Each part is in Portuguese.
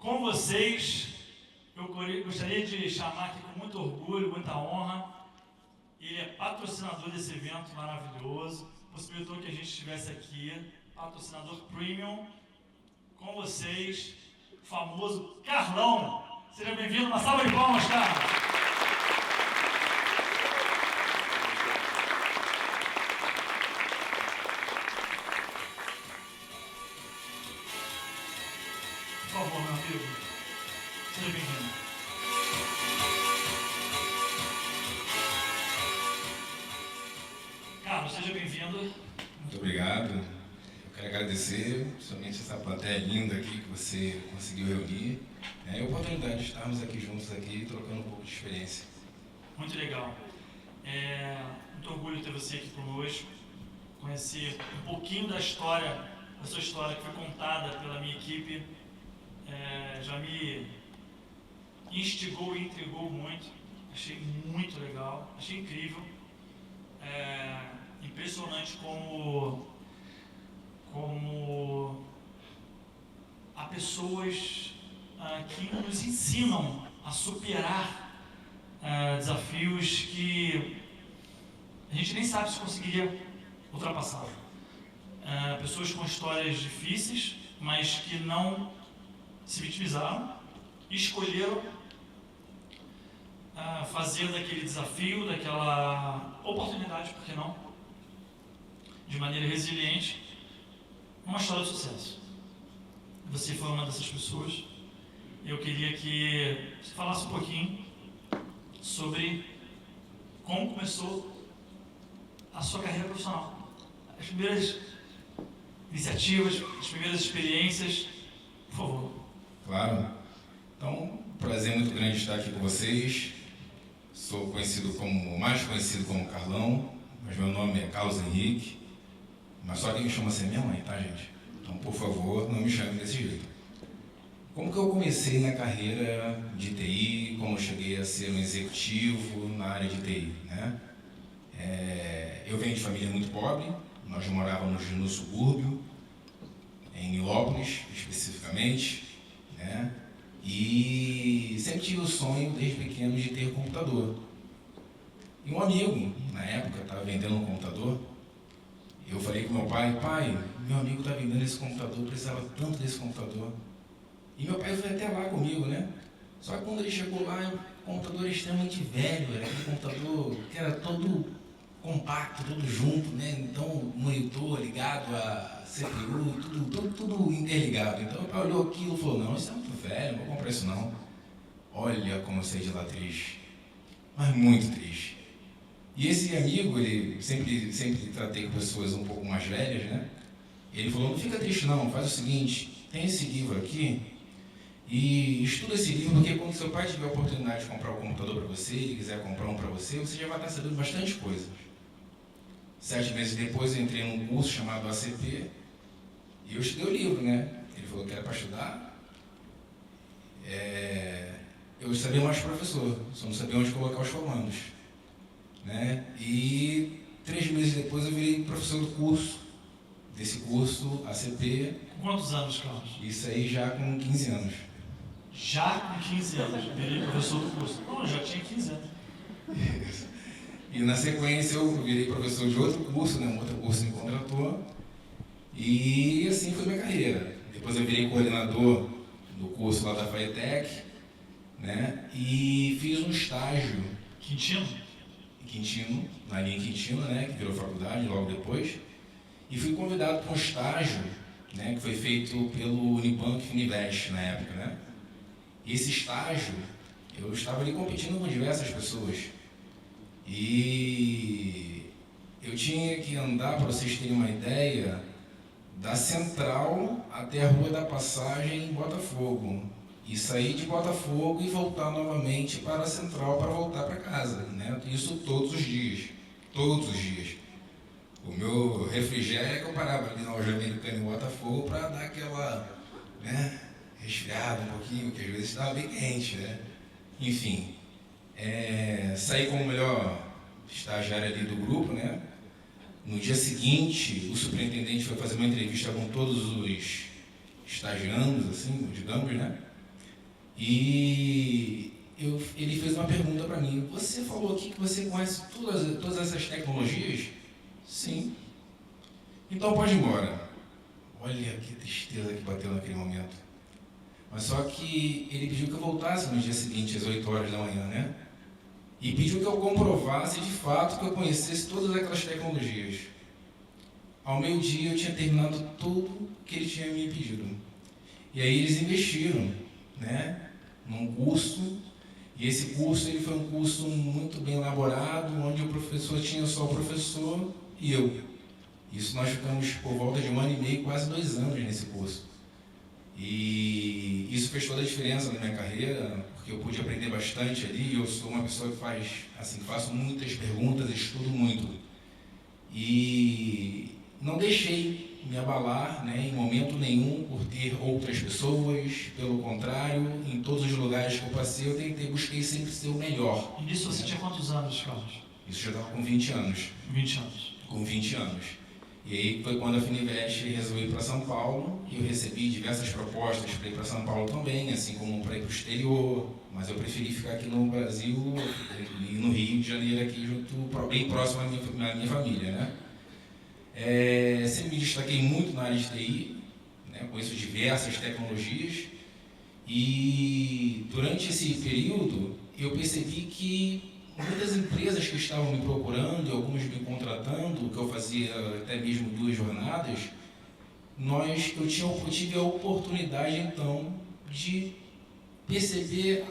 Com vocês, eu gostaria de chamar aqui com muito orgulho, muita honra. Ele é patrocinador desse evento maravilhoso, possibilitou que a gente estivesse aqui, patrocinador premium. Com vocês, o famoso Carlão. Seja bem-vindo, uma salva de palmas, Carlos. Por favor, meu amigo, seja bem-vindo. Carlos, seja bem-vindo. Muito obrigado. Eu quero agradecer, principalmente essa plateia linda aqui que você conseguiu reunir. É a oportunidade de estarmos aqui juntos, aqui, trocando um pouco de experiência. Muito legal. Muito orgulho de ter você aqui conosco, conhecer um pouquinho da sua história que foi contada pela minha equipe. Já me instigou e intrigou muito. Achei muito legal, achei incrível. Impressionante como há pessoas que nos ensinam a superar desafios que a gente nem sabe se conseguiria ultrapassar. Pessoas com histórias difíceis, mas que não se vitimizaram e escolheram fazer daquele desafio, daquela oportunidade, por que não, de maneira resiliente, uma história de sucesso. Você foi uma dessas pessoas. Eu queria que você falasse um pouquinho sobre como começou a sua carreira profissional. As primeiras iniciativas, as primeiras experiências, por favor. Claro. Então, um prazer muito grande estar aqui com vocês. Sou mais conhecido como Carlão, mas meu nome é Carlos Henrique. Mas só quem me chama assim é minha mãe, tá, gente? Então, por favor, não me chame desse jeito. Como que eu comecei na carreira de TI, como eu cheguei a ser um executivo na área de TI, né? Eu venho de família muito pobre, nós morávamos no subúrbio, em Nilópolis, especificamente, né? E sempre tive o sonho, desde pequeno, de ter computador. E um amigo, na época, estava vendendo um computador. Eu falei com meu pai, meu amigo está vendendo esse computador, precisava tanto desse computador. E meu pai foi até lá comigo, né? Só que quando ele chegou lá, o computador era extremamente velho, era aquele computador que era todo compacto, tudo junto, né? Então, monitor ligado a CPU, tudo interligado. Então, o pai olhou aquilo e falou, não, isso é muito velho, não vou comprar isso não. Olha como eu saí de lá triste, mas muito triste. E esse amigo, ele sempre tratei com pessoas um pouco mais velhas, né? Ele falou, não fica triste não, faz o seguinte, tem esse livro aqui e estuda esse livro, porque quando seu pai tiver a oportunidade de comprar um computador para você, ele quiser comprar um para você, você já vai estar sabendo bastante coisa. 7 meses depois eu entrei num curso chamado ACP e eu estudei o livro, né? Ele falou que era para estudar. Eu sabia mais professor, só não sabia onde colocar os comandos, né? E 3 meses depois eu virei professor do curso, desse curso ACP. Com quantos anos, Carlos? Isso aí já com 15 anos. Já com 15 anos, virei professor do curso. Não, eu já tinha 15 anos. E na sequência eu virei professor de outro curso, né? Um outro curso me contratou. E assim foi minha carreira. Depois eu virei coordenador do curso lá da FAETEC, né? E fiz um estágio. Quintino? Na linha Quintino, né? Que virou faculdade logo depois. E fui convidado para um estágio, né? Que foi feito pelo Unibanco Fininvest na época, né? E esse estágio, eu estava ali competindo com diversas pessoas. E eu tinha que andar, para vocês terem uma ideia, da Central até a Rua da Passagem em Botafogo. E sair de Botafogo e voltar novamente para a Central para voltar para casa, né? Isso todos os dias. Todos os dias. O meu refrigério que eu parava ali na loja americana em Botafogo para dar aquela, né, resfriada um pouquinho, que às vezes estava bem quente, né? Enfim, saí como o melhor estagiário ali do grupo, né? No dia seguinte, o superintendente foi fazer uma entrevista com todos os estagiandos, assim, digamos, né? E ele fez uma pergunta para mim: você falou aqui que você conhece todas essas tecnologias? Sim. Então pode ir embora. Olha que tristeza que bateu naquele momento. Mas só que ele pediu que eu voltasse no dia seguinte, às 8 horas da manhã, né? E pediu que eu comprovasse de fato que eu conhecesse todas aquelas tecnologias. Ao meio-dia eu tinha terminado tudo que ele tinha me pedido. E aí eles investiram, né, num curso, e esse curso ele foi um curso muito bem elaborado, onde o professor tinha só o professor e eu. Isso nós ficamos por volta de 1 ano e meio, quase 2 anos nesse curso. E isso fez toda a diferença na minha carreira, porque eu pude aprender bastante ali. Eu sou uma pessoa que faço muitas perguntas, estudo muito. E não deixei me abalar, né, em momento nenhum por ter outras pessoas. Pelo contrário, em todos os lugares que eu passei, busquei sempre ser o melhor. E nisso você tinha quantos anos, Carlos? Isso já estava com 20 anos. 20 anos. Com 20 anos. E aí foi quando a Fininvest resolveu ir para São Paulo, e eu recebi diversas propostas para ir para São Paulo também, assim como para ir para o exterior, mas eu preferi ficar aqui no Brasil e no Rio de Janeiro, aqui bem próximo à minha família, né? Sempre me destaquei muito na área de TI, né? Conheço diversas tecnologias, e durante esse período eu percebi que muitas empresas que estavam me procurando e algumas me contratando, que eu fazia até mesmo 2 jornadas, eu tive a oportunidade então de perceber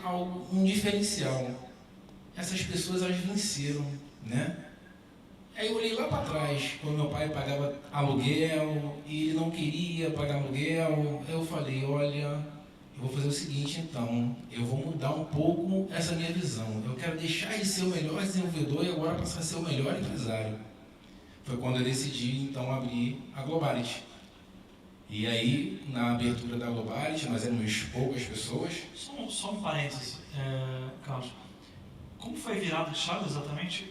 um diferencial. Essas pessoas, elas venceram, né? Aí eu olhei lá para trás, quando meu pai pagava aluguel e ele não queria pagar aluguel, eu falei: olha, eu vou fazer o seguinte, então, eu vou mudar um pouco essa minha visão. Eu quero deixar de ser o melhor desenvolvedor e agora passar a ser o melhor empresário. Foi quando eu decidi, então, abrir a Globality. E aí, na abertura da Globality, nós éramos poucas pessoas. Só um parêntese, Carlos. Como foi a virada de chave exatamente?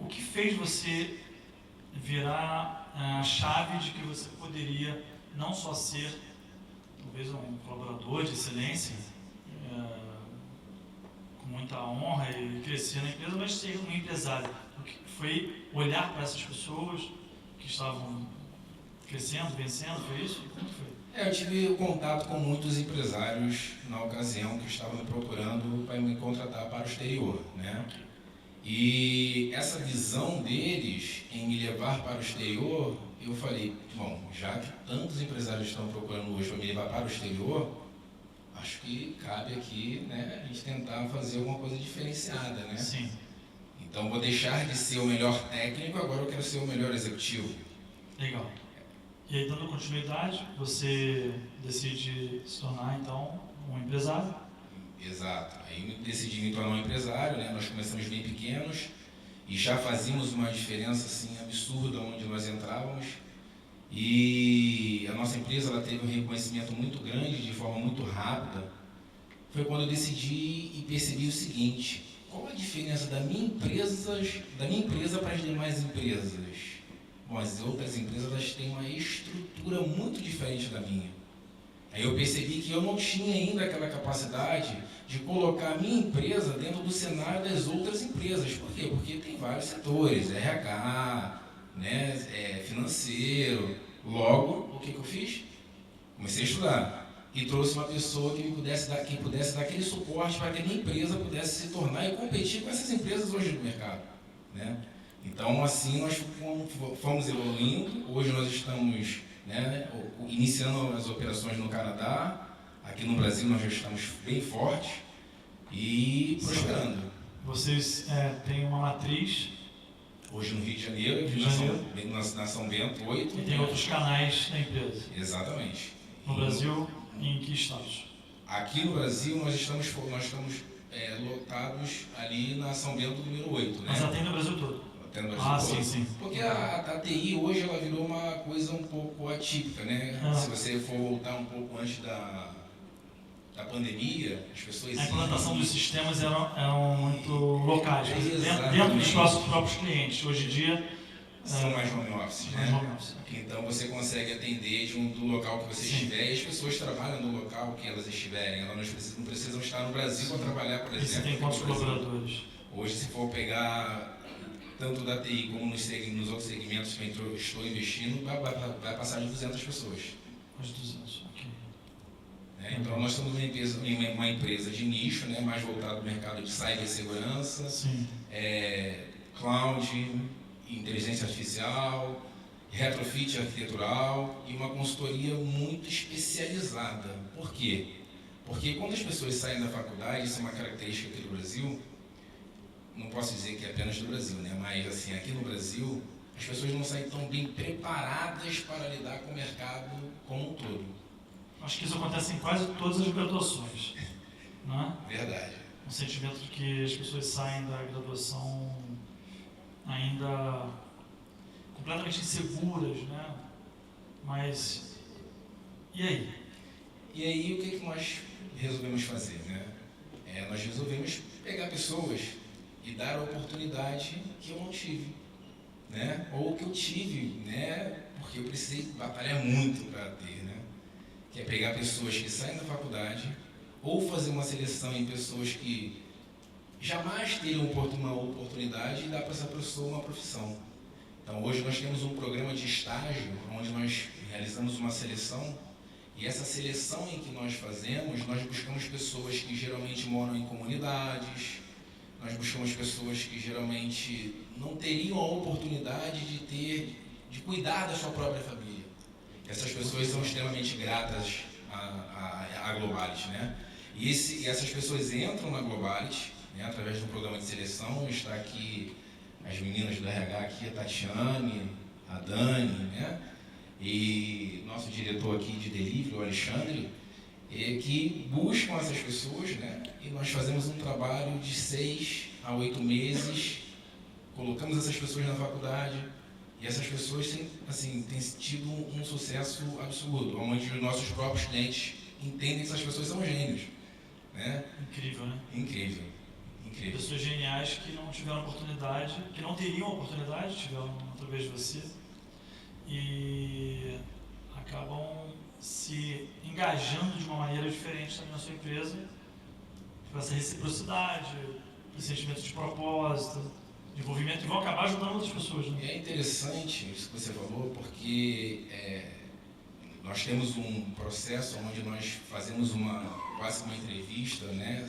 O que fez você virar a chave de que você poderia não só ser talvez um colaborador de excelência, com muita honra e crescer na empresa, mas ser um empresário? O que foi olhar para essas pessoas que estavam crescendo, vencendo, foi isso? Como foi? Eu tive contato com muitos empresários na ocasião que estavam me procurando para me contratar para o exterior, né? E essa visão deles em me levar para o exterior, eu falei: bom, já que tantos empresários estão procurando hoje para me levar para o exterior, acho que cabe aqui, né, a gente tentar fazer alguma coisa diferenciada, né? Sim. Então vou deixar de ser o melhor técnico, agora eu quero ser o melhor executivo. Legal. E aí, dando continuidade, você decide se tornar então um empresário? Exato. Aí eu decidi me tornar um empresário, né? Nós começamos bem pequenos e já fazíamos uma diferença assim absurda onde nós entrávamos. E a nossa empresa, ela teve um reconhecimento muito grande, de forma muito rápida. Foi quando eu decidi e percebi o seguinte: qual a diferença da minha empresa para as demais empresas? Bom, as outras empresas, elas têm uma estrutura muito diferente da minha. Aí eu percebi que eu não tinha ainda aquela capacidade de colocar a minha empresa dentro do cenário das outras empresas. Por quê? Porque tem vários setores, RH, né, financeiro. Logo, o que eu fiz? Comecei a estudar e trouxe uma pessoa que pudesse dar aquele suporte para que a minha empresa pudesse se tornar e competir com essas empresas hoje no mercado, né? Então, assim, nós fomos evoluindo. Hoje nós estamos, né, iniciando as operações no Canadá. Aqui no Brasil nós já estamos bem fortes e prosperando. Vocês têm uma matriz hoje no Rio de Janeiro, na São Bento 8. E tem outros canais da empresa. Exatamente. No Brasil, em que estados? Aqui no Brasil nós estamos lotados ali na São Bento número 8. Né? Mas atende no Brasil todo? Sim. Porque a TI hoje ela virou uma coisa um pouco atípica, né? Se você for voltar um pouco antes da pandemia, as pessoas... A implantação dos sistemas eram muito locais, dentro dos nossos próprios clientes. Hoje em dia, são mais home office, mais né? home office. Então você consegue atender do local que você Sim. estiver, e as pessoas trabalham no local que elas estiverem. Elas não precisam estar no Brasil para trabalhar, por E exemplo. você tem quantos colaboradores? Hoje, se for pegar tanto da TI como nos outros segmentos que eu estou investindo, vai passar de 200 pessoas. Mais 200, ok. Então, nós somos uma empresa de nicho, né, mais voltada ao mercado de cibersegurança, cloud, inteligência artificial, retrofit arquitetural e uma consultoria muito especializada. Por quê? Porque quando as pessoas saem da faculdade, isso é uma característica aqui do Brasil, não posso dizer que é apenas do Brasil, né? Mas assim, aqui no Brasil, as pessoas não saem tão bem preparadas para lidar com o mercado como um todo. Acho que isso acontece em quase todas as graduações, não é? Verdade. Um sentimento de que as pessoas saem da graduação ainda completamente inseguras, né? Mas, e aí? E aí, o que nós resolvemos fazer, né? Nós resolvemos pegar pessoas e dar a oportunidade que eu não tive, né? Ou que eu tive, né? Porque eu precisei batalhar muito para ter, né? Que é pegar pessoas que saem da faculdade ou fazer uma seleção em pessoas que jamais teriam uma oportunidade e dar para essa pessoa uma profissão. Então, hoje nós temos um programa de estágio onde nós realizamos uma seleção e essa seleção em que nós fazemos, nós buscamos pessoas que geralmente moram em comunidades, nós buscamos pessoas que geralmente não teriam a oportunidade de cuidar da sua própria família. Essas pessoas são extremamente gratas à Globalis, né? E essas pessoas entram na Globalis, né, através de um programa de seleção. Está aqui as meninas do RH aqui, a Tatiane, a Dani, né? E nosso diretor aqui de delivery, o Alexandre, que buscam essas pessoas, né? E nós fazemos um trabalho de 6 a 8 meses, colocamos essas pessoas na faculdade e essas pessoas têm tido um sucesso absurdo, onde os nossos próprios clientes entendem que essas pessoas são gênios, né? Incrível, né? Incrível. Incrível. Pessoas geniais que não tiveram oportunidade, que não teriam oportunidade, tiveram através de você e acabam se engajando de uma maneira diferente também na sua empresa, com essa reciprocidade, esse sentimento de propósito, de envolvimento, e vão acabar ajudando outras pessoas, né? É interessante isso que você falou, porque nós temos um processo onde nós fazemos quase uma entrevista, né,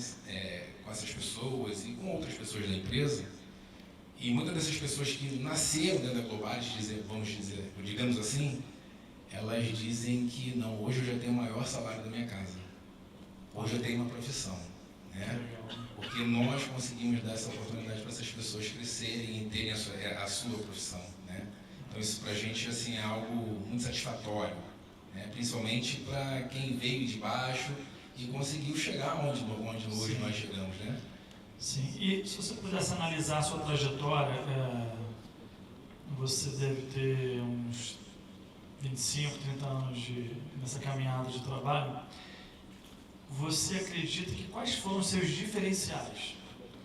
com essas pessoas e com outras pessoas da empresa, e muitas dessas pessoas que nasceram dentro da Globalis, digamos assim, elas dizem que não, hoje eu já tenho o maior salário da minha casa, hoje eu tenho uma profissão, né? Porque nós conseguimos dar essa oportunidade para essas pessoas crescerem e terem a sua profissão, né? Então isso para a gente assim, é algo muito satisfatório, né? Principalmente para quem veio de baixo e conseguiu chegar onde hoje nós chegamos, né? Sim, e se você pudesse analisar a sua trajetória, você deve ter uns 25, 30 anos nessa caminhada de trabalho. Você acredita que quais foram os seus diferenciais?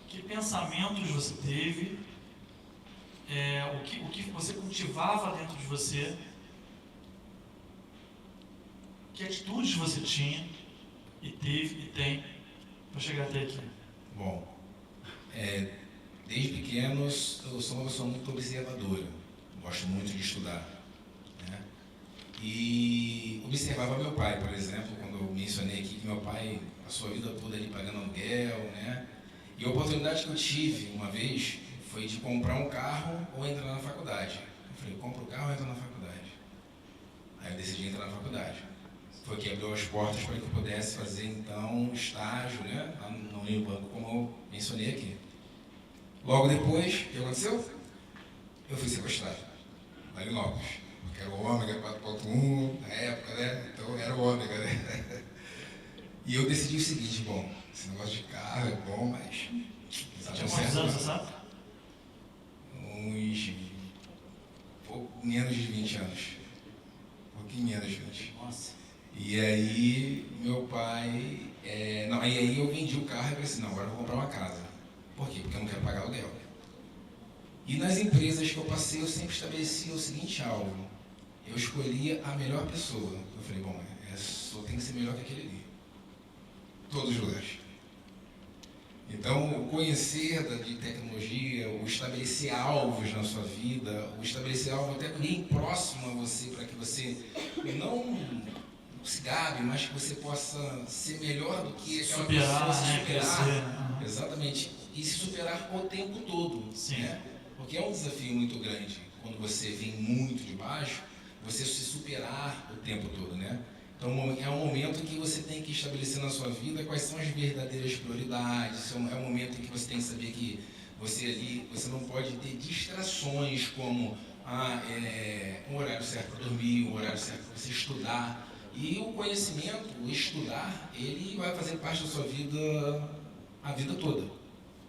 Que pensamentos você teve? O que você cultivava dentro de você? Que atitudes você tinha e teve e tem para chegar até aqui? Bom, desde pequeno eu sou uma pessoa muito observadora, gosto muito de estudar, né? E observava meu pai, por exemplo, quando eu mencionei aqui que meu pai, a sua vida toda ali pagando aluguel, né? E a oportunidade que eu tive uma vez foi de comprar um carro ou entrar na faculdade. Eu falei, compro o carro ou entro na faculdade? Aí eu decidi entrar na faculdade. Foi que abriu as portas para que eu pudesse fazer, então, estágio, né, no Unibanco, como eu mencionei aqui. Logo depois, o que aconteceu? Eu fui sequestrado, lá em Lopes, porque era o Ômega 4.1, na época, né, então era o Ômega, né. E eu decidi o seguinte, bom, esse negócio de carro é bom, mas... Tinha quantos anos, você sabe? Uns... menos de 20 anos. Um pouquinho menos de 20. Nossa. E aí, meu pai... e aí eu vendi o carro e falei assim, não, agora eu vou comprar uma casa. Por quê? Porque eu não quero pagar aluguel. E nas empresas que eu passei, eu sempre estabelecia o seguinte alvo. Eu escolhia a melhor pessoa. Eu falei, bom, só tem que ser melhor que aquele ali. Todos os lugares. Então, o conhecer de tecnologia, o estabelecer alvos na sua vida, o estabelecer algo até bem próximo a você, para que você não se gabe, mas que você possa ser melhor do que aquela pessoa, se superar. Crescer. Exatamente. E se superar o tempo todo. Sim. Né? Porque é um desafio muito grande. Quando você vem muito de baixo, você se superar o tempo todo, né? Então, é um momento em que você tem que estabelecer na sua vida quais são as verdadeiras prioridades. É um momento em que você tem que saber que você não pode ter distrações como um horário certo para dormir, um horário certo para você estudar. E o conhecimento, o estudar, ele vai fazer parte da sua vida a vida toda.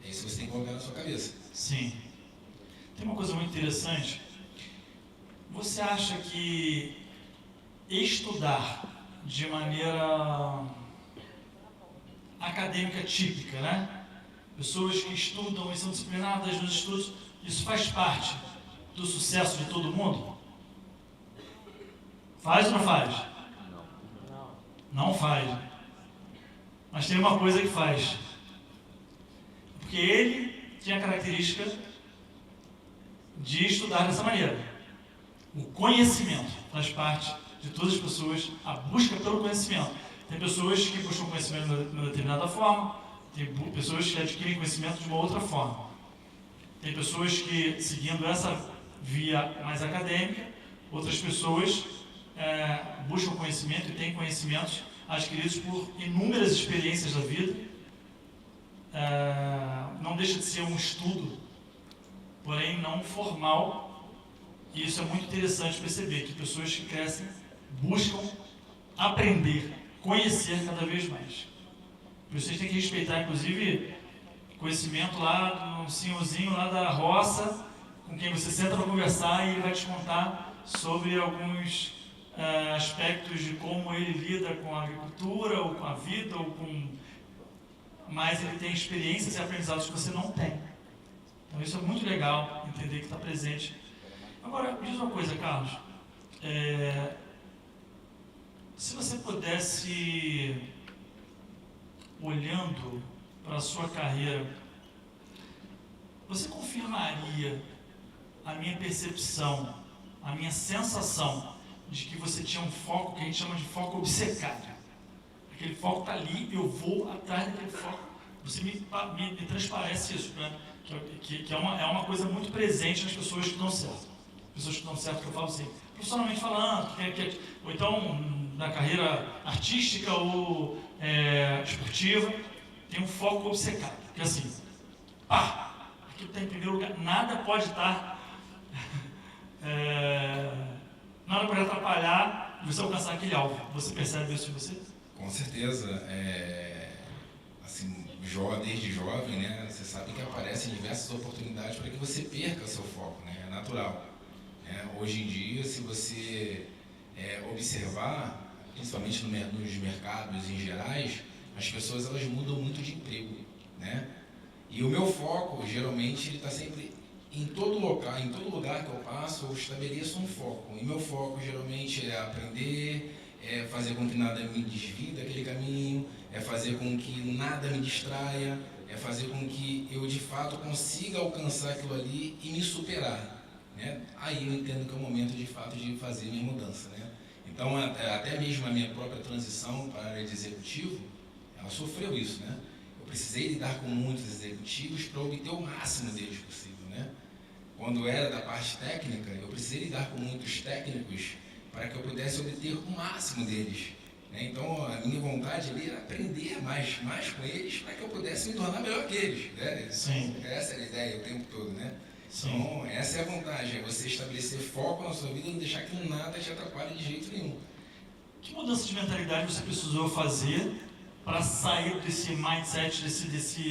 É isso que você tem que colocar na sua cabeça. Sim. Tem uma coisa muito interessante. Você acha que estudar de maneira acadêmica típica, né? Pessoas que estudam e são disciplinadas nos estudos, isso faz parte do sucesso de todo mundo? Faz ou não faz? Não faz. Mas tem uma coisa que faz. Porque ele tinha a característica de estudar dessa maneira. O conhecimento faz parte de todas as pessoas, a busca pelo conhecimento. Tem pessoas que buscam conhecimento de uma determinada forma, tem pessoas que adquirem conhecimento de uma outra forma. Tem pessoas que, seguindo essa via mais acadêmica, outras pessoas buscam conhecimento e têm conhecimentos adquiridos por inúmeras experiências da vida. Não deixa de ser um estudo, porém não formal, e isso é muito interessante perceber, que pessoas que crescem buscam aprender, conhecer cada vez mais. Por isso a gente tem que respeitar, inclusive, conhecimento lá do senhorzinho lá da roça, com quem você senta para conversar e ele vai te contar sobre alguns aspectos de como ele lida com a agricultura, ou com a vida, ou com... mas ele tem experiências e aprendizados que você não tem. Então isso é muito legal, entender que está presente. Agora, me diz uma coisa, Carlos. Se você pudesse, olhando para a sua carreira, você confirmaria a minha percepção, a minha sensação de que você tinha um foco que a gente chama de foco obcecado? Aquele foco está ali, eu vou atrás daquele foco. Você me transparece isso, né? Que é uma coisa muito presente nas pessoas que dão certo. Pessoas que dão certo, que eu falo assim, profissionalmente falando, ou então na carreira artística ou esportiva, tem um foco obcecado. Que é assim, aquilo está em primeiro lugar, nada pode estar, nada pode atrapalhar você alcançar aquele alvo. Você percebe isso em você? Com certeza. Assim, desde jovem, né, você sabe que aparecem diversas oportunidades para que você perca seu foco, né, é natural. Hoje em dia, se você observar, principalmente nos mercados em gerais, as pessoas elas mudam muito de emprego, né? E o meu foco, geralmente, ele está sempre em todo lugar que eu passo, eu estabeleço um foco. E meu foco, geralmente, é aprender, é fazer com que nada me desvie daquele caminho, é fazer com que nada me distraia, é fazer com que eu, de fato, consiga alcançar aquilo ali e me superar. Né? Aí eu entendo que é o momento, de fato, de fazer minha mudança. Né? Então, até mesmo a minha própria transição para a área de executivo, ela sofreu isso. Né? Eu precisei lidar com muitos executivos para obter o máximo deles possível. Né? Quando era da parte técnica, eu precisei lidar com muitos técnicos para que eu pudesse obter o máximo deles. Né? Então, a minha vontade ali era aprender mais com eles para que eu pudesse me tornar melhor que eles. Né? Sim. Essa era a ideia o tempo todo. Né? Sim. Então, essa é a vantagem, é você estabelecer foco na sua vida e não deixar que nada te atrapalhe de jeito nenhum. Que mudança de mentalidade você precisou fazer para sair desse mindset,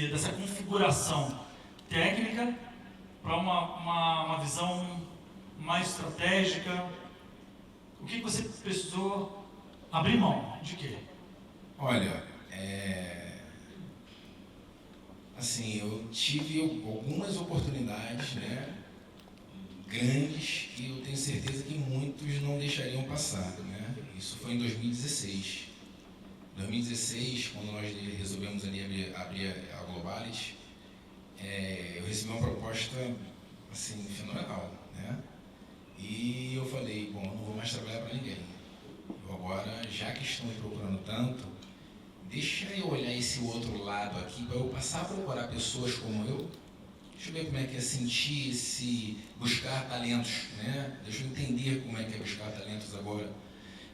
dessa configuração técnica para uma visão mais estratégica? O que você precisou abrir mão? De quê? Olha, assim, eu tive algumas oportunidades, né, grandes que eu tenho certeza que muitos não deixariam passar, né? Isso foi em 2016. Em 2016, quando nós resolvemos ali abrir a Globalis, eu recebi uma proposta assim, fenomenal, né? E eu falei, bom, não vou mais trabalhar para ninguém. Eu agora, já que estão me procurando tanto, deixa eu olhar esse outro lado aqui para eu passar a procurar pessoas como eu. Deixa eu ver como é que é sentir, buscar talentos, né? Deixa eu entender como é que é buscar talentos agora.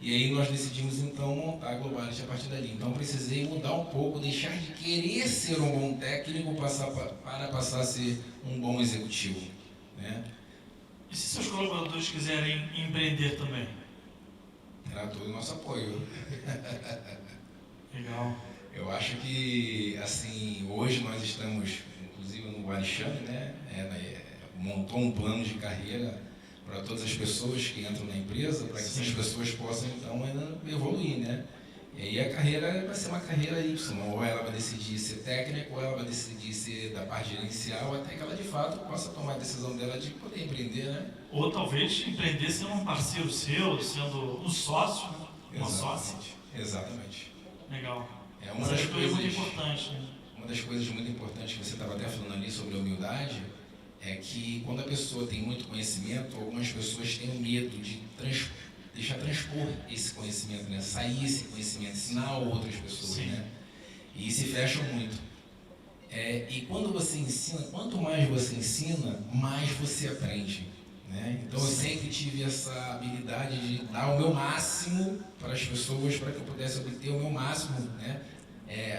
E aí nós decidimos então montar a Globalis a partir dali. Então precisei mudar um pouco, deixar de querer ser um bom técnico para passar a ser um bom executivo, né? E se seus colaboradores quiserem empreender também? Terá todo o nosso apoio. Legal. Eu acho que, assim, hoje nós estamos, inclusive no Alexandre, né, montou um plano de carreira para todas as pessoas que entram na empresa, para que essas pessoas possam, então, evoluir, né? E aí a carreira vai ser uma carreira Y, ou ela vai decidir ser técnica, ou ela vai decidir ser da parte gerencial, até que ela, de fato, possa tomar a decisão dela de poder empreender, né? Ou talvez empreender sendo um parceiro seu, sendo um sócio, né? Uma sócia. Exatamente. Legal. É uma das coisas muito importante, né? Uma das coisas muito importantes que você estava até falando ali sobre a humildade é que quando a pessoa tem muito conhecimento, algumas pessoas têm o medo de deixar transpor esse conhecimento, né? Sair esse conhecimento, ensinar a outras pessoas, né? E se fecham muito. E quando você ensina, quanto mais você ensina, mais você aprende, né? Então eu sempre tive essa habilidade de dar o meu máximo para as pessoas, para que eu pudesse obter o meu máximo, né?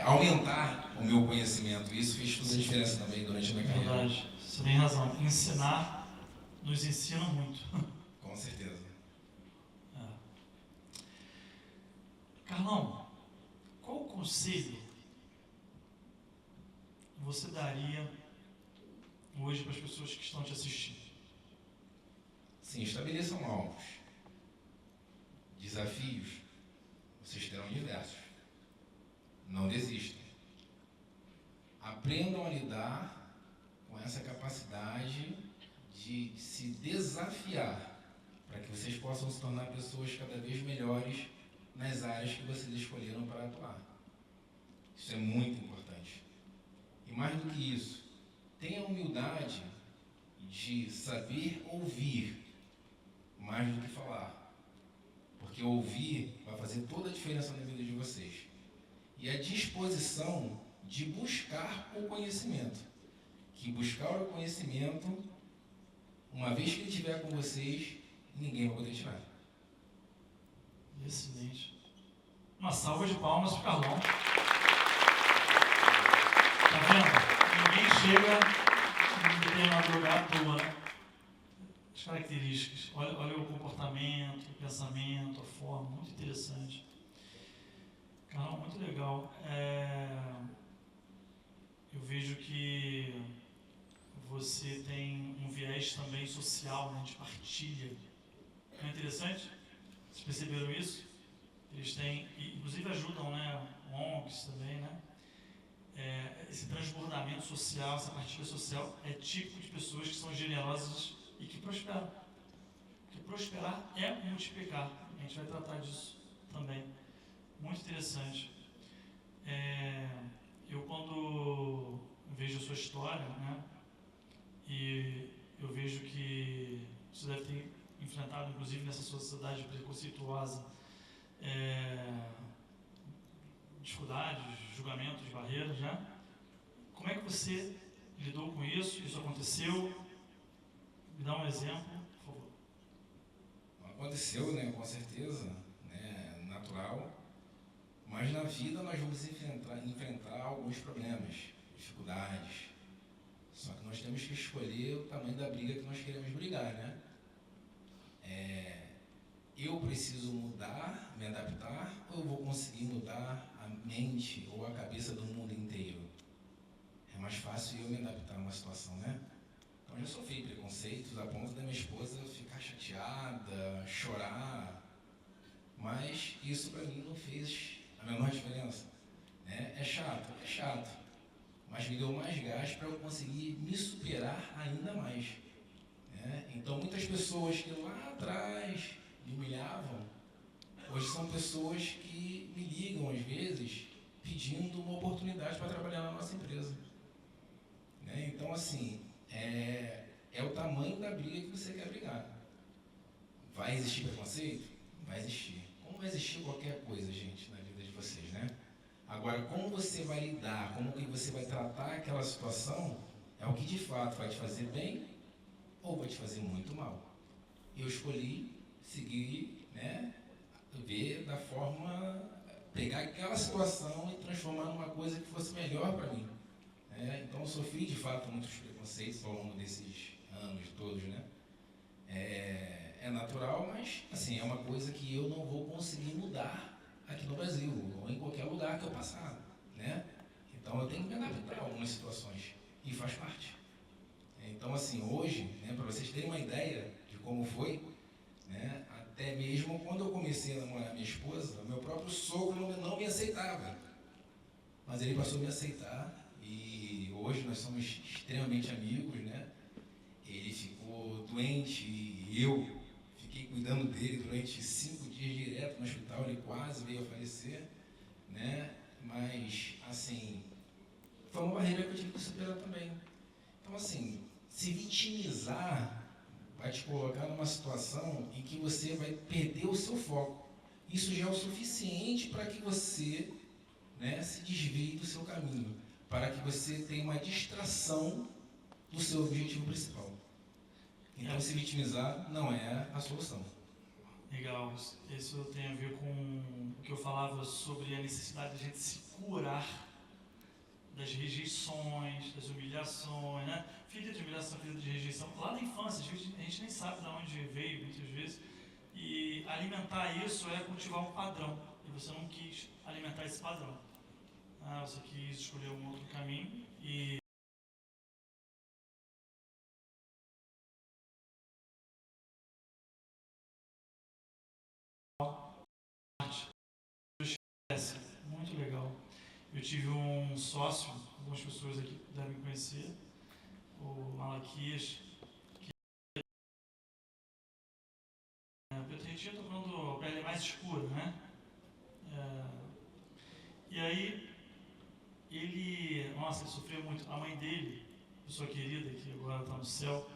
Aumentar o meu conhecimento. Isso fez toda a diferença também durante a minha carreira. Verdade, você tem razão. Ensinar nos ensina muito. Com certeza. Carlão, qual conselho você daria hoje para as pessoas que estão te assistindo? Sim, estabeleçam alvos. Desafios, vocês terão diversos. Não desistam. Aprendam a lidar com essa capacidade de se desafiar para que vocês possam se tornar pessoas cada vez melhores nas áreas que vocês escolheram para atuar. Isso é muito importante. E mais do que isso, tenha a humildade de saber ouvir mais do que falar. Porque ouvir vai fazer toda a diferença na vida de vocês. E a disposição de buscar o conhecimento. Que buscar o conhecimento, uma vez que ele estiver com vocês, ninguém vai poder tirar. Excelente. Uma salva de palmas para o Carlão. Tá vendo? Ninguém chega em determinado lugar à toa, né? As características. Olha o comportamento, o pensamento, a forma. Muito interessante. Carlão, muito legal. Eu vejo que você tem um viés também social, né, de partilha. Não é interessante? Vocês perceberam isso? Eles têm, inclusive ajudam, né, ONGs também, né? Esse transbordamento social, essa partilha social é típico de pessoas que são generosas e que prosperam. Porque prosperar é multiplicar. A gente vai tratar disso também. Muito interessante. Eu quando vejo a sua história, né, e eu vejo que você deve ter enfrentado, inclusive nessa sociedade preconceituosa, dificuldades, julgamentos, barreiras, né? Como é que você lidou com isso? Isso aconteceu? Me dá um exemplo, por favor. Aconteceu, né? Com certeza, né? Natural. Mas na vida nós vamos enfrentar alguns problemas, dificuldades. Só que nós temos que escolher o tamanho da briga que nós queremos brigar, né? Eu preciso mudar, me adaptar, ou eu vou conseguir mudar a mente ou a cabeça do mundo inteiro? É mais fácil eu me adaptar a uma situação, né? Então eu já sofri preconceitos a ponto da minha esposa ficar chateada, chorar. Mas isso para mim não fez a menor diferença, né? É chato, mas me deu mais gás para eu conseguir me superar ainda mais, né? né? Então, muitas pessoas que lá atrás me humilhavam, hoje são pessoas que me ligam, às vezes, pedindo uma oportunidade para trabalhar na nossa empresa. Né? Então, assim, é o tamanho da briga que você quer brigar. Vai existir preconceito? Vai existir. Como vai existir qualquer coisa, gente, na vida de vocês, né? Agora, como você vai lidar, como que você vai tratar aquela situação, é o que de fato vai te fazer bem ou vai te fazer muito mal. Eu escolhi seguir, né, ver da forma, pegar aquela situação e transformar numa coisa que fosse melhor para mim. Né? Então, eu sofri de fato muitos preconceitos ao longo desses anos todos, né? É natural, mas assim, é uma coisa que eu não vou conseguir mudar aqui no Brasil ou em qualquer lugar que eu passar, né? Então eu tenho que me adaptar a algumas situações e faz parte. Então assim, hoje, né, para vocês terem uma ideia de como foi, né, até mesmo quando eu comecei a namorar minha esposa, meu próprio sogro não me aceitava, mas ele passou a me aceitar e hoje nós somos extremamente amigos, né? Ele ficou doente e eu fiquei cuidando dele durante 5 dias direto no hospital, ele quase veio a falecer, né? Mas, assim, foi uma barreira que eu tive que superar também. Então, assim, se vitimizar vai te colocar numa situação em que você vai perder o seu foco. Isso já é o suficiente para que você, né, se desvie do seu caminho, para que você tenha uma distração do seu objetivo principal. Então, se vitimizar não é a solução. Legal. Isso tem a ver com o que eu falava sobre a necessidade de a gente se curar das rejeições, das humilhações, né? Filha de humilhação, filha de rejeição, lá na infância, a gente nem sabe de onde veio, muitas vezes. E alimentar isso é cultivar um padrão. E você não quis alimentar esse padrão. Você quis escolher um outro caminho e muito legal. Eu tive um sócio, algumas pessoas aqui devem conhecer, o Malaquias, que Pedro Retiro, estou falando a pele mais escura, né? E aí, ele sofreu muito. A mãe dele, pessoa querida, que agora está no céu,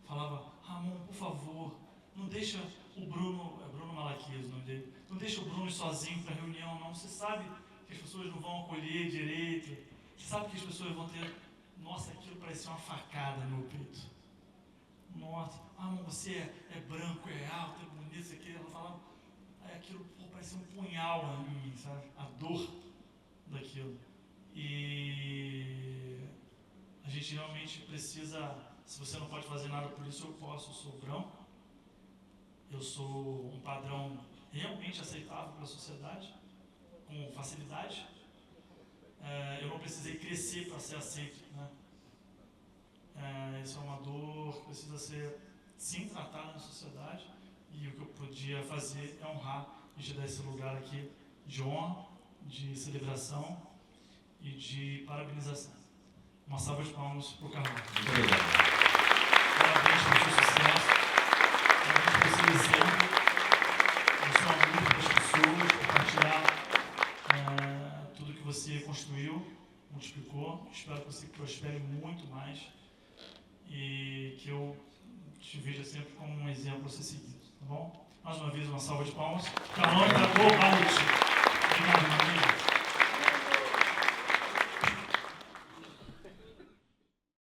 falava: Ramon, por favor, não deixa o Bruno, é Bruno Malaquias o nome dele, não deixa o Bruno sozinho para a reunião, não. Você sabe que as pessoas não vão acolher direito, você sabe que as pessoas vão ter. Nossa, aquilo parecia uma facada no meu peito. Nossa, Ramon, você é branco, é alto, é bonito, isso aqui. Ela falava, aí aquilo parecia um punhal em mim, sabe? A dor daquilo. E a gente realmente precisa. Se você não pode fazer nada por isso, eu posso. Eu sou branco, eu sou um padrão realmente aceitável pela sociedade, com facilidade. Eu não precisei crescer para ser aceito, né? Isso é uma dor que precisa ser sim tratada na sociedade, e o que eu podia fazer é honrar e te dar esse lugar aqui de honra, de celebração e de parabenização. Uma salva de palmas para o Carlão. Muito obrigado. Parabéns pelo seu sucesso, parabéns pelo seu exemplo, pelo seu amor para as pessoas, compartilhar tudo que você construiu, multiplicou. Espero que você prospere muito mais e que eu te veja sempre como um exemplo a ser seguido, tá bom? Mais uma vez, uma salva de palmas. Carlão entregou o Obrigado, meu amigo.